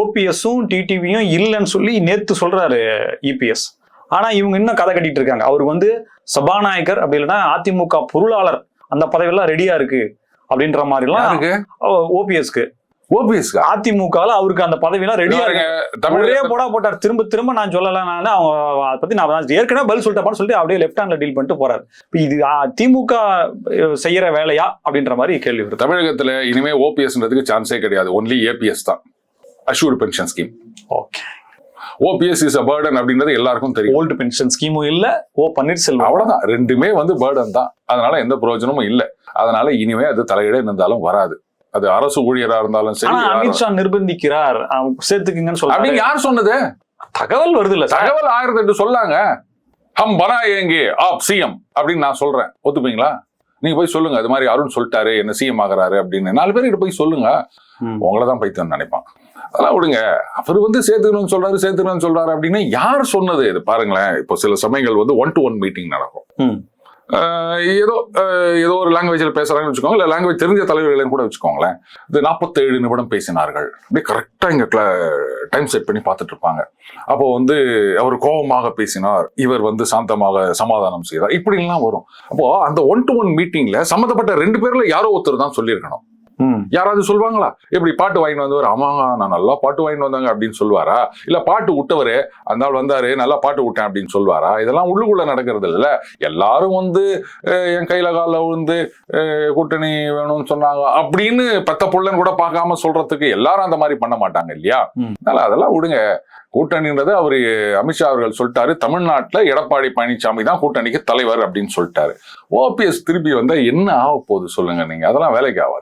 ஓபிஎஸும் டிடிவியும் இல்லைன்னு சொல்லி நேத்து சொல்றாரு இபிஎஸ். ஆனா இவங்க இன்னும் கதை கட்டிட்டு இருக்காங்க. அவருக்கு வந்து சபாநாயகர் அப்படி இல்லைன்னா அதிமுக பொருளாளர் அந்த பதவியெல்லாம் ரெடியா இருக்கு அப்படின்ற மாதிரி எல்லாம் ஓபிஎஸ்க்கு அதிமுகல அவருக்கு அந்த பதவியெல்லாம் ரெடியா இருக்கு. ஒரே போடா போட்டார். திரும்ப திரும்ப நான் சொல்லல, அவங்க அதை பத்தி நான் ஏற்கனவே பதில் சொல்லிட்டேன்னு சொல்லிட்டு அப்படியே லெஃப்ட் ஹேண்ட்ல டீல் பண்ணிட்டு போறாரு. இது திமுக செய்யற வேலையா அப்படின்ற மாதிரி கேள்வி வருது. தமிழகத்துல இனிமே ஓபிஎஸ்ன்றதுக்கு சான்ஸே கிடையாது. ஒன்லி ஏபிஎஸ் தான், assured pension scheme. Okay, OPS is a burden அப்படின்றது எல்லாருக்கும் தெரியும். ஓல்டு பென்ஷன் ஸ்கீமும் இல்ல, பன்னீர்செல்வம் அவ்வளவுதான். ரெண்டுமே வந்து பர்டன் தான். அதனால எந்த பிரயோஜனமும் இல்லை. அதனால இனிமே அது தலையிட இருந்தாலும் வராது. அது அரசு ஊழியரா இருந்தாலும் சரி. அமித்ஷா நிர்பந்திக்கிறார் சேர்த்துக்குங்கன்னு சொல்றாங்க. யார் சொன்னது? தகவல் வருது இல்ல? தகவல் 1008 சொல்லாங்க. ஹம் பனாயேங்கே ஆப் சிஎம் அப்படின்னு நான் சொல்றேன், ஒத்துப்பீங்களா? நீங்க போய் சொல்லுங்க, அது மாதிரி அருண் சொல்லிட்டாரு என்ன சிஎம் ஆகிறாரு அப்படின்னு 4 பேர் போய் சொல்லுங்க. உங்களதான் பைத்தியம் நினைப்பான். அதெல்லாம் விடுங்க. அவர் வந்து சேர்த்துக்கணும்னு சொல்றாரு அப்படின்னு யார் சொன்னது? இது பாருங்களேன், இப்போ சில சமயங்கள் வந்து 1-to-1 மீட்டிங் நடக்கும். ஏதோ ஒரு லாங்குவேஜில் பேசுறாங்கன்னு வச்சுக்கோங்க, இல்லை லாங்குவேஜ் தெரிஞ்ச தலைவர்களையும் கூட வச்சுக்கோங்களேன். இது 47 நிமிடம் பேசினார்கள் அப்படியே கரெக்டா இங்க டைம் செட் பண்ணி பார்த்துட்டு இருப்பாங்க. அப்போ வந்து அவர் கோபமாக பேசினார், இவர் வந்து சாந்தமாக சமாதானம் செய்தார், இப்படிலாம் வரும். அப்போ அந்த 1-to-1 மீட்டிங்ல சம்மந்தப்பட்ட 2 பேர்ல யாரோ ஒருத்தர் தான் சொல்லியிருக்கணும். யாராவது சொல்லுவாங்களா? எப்படி பாட்டு வாங்கிட்டு வந்தவர் ஆமாங்க நான் நல்லா பாட்டு வாங்கிட்டு வந்தாங்க அப்படின்னு சொல்லுவாரா? இல்ல பாட்டு விட்டவரு அந்த ஆள் வந்தாரு நல்லா பாட்டு விட்டேன் அப்படின்னு சொல்லுவாரா? இதெல்லாம் உள்ளுக்குள்ள நடக்கிறது இல்ல. எல்லாரும் வந்து என் கையில கால விழுந்து கூட்டணி வேணும்னு சொன்னாங்க அப்படின்னு பெத்த புள்ளன்னு கூட பார்க்காம சொல்றதுக்கு எல்லாரும் அந்த மாதிரி பண்ண மாட்டாங்க இல்லையா? அதனால அதெல்லாம் விடுங்க. கூட்டணின்றது அவரு அமித்ஷா அவர்கள் சொல்லிட்டாரு, தமிழ்நாட்டுல எடப்பாடி பழனிசாமி தான் கூட்டணிக்கு தலைவர் அப்படின்னு சொல்லிட்டாரு. ஓபிஎஸ் திருப்பி வந்தா என்ன ஆக போகுது சொல்லுங்க நீங்க? அதெல்லாம் வேலைக்கு ஆகாது.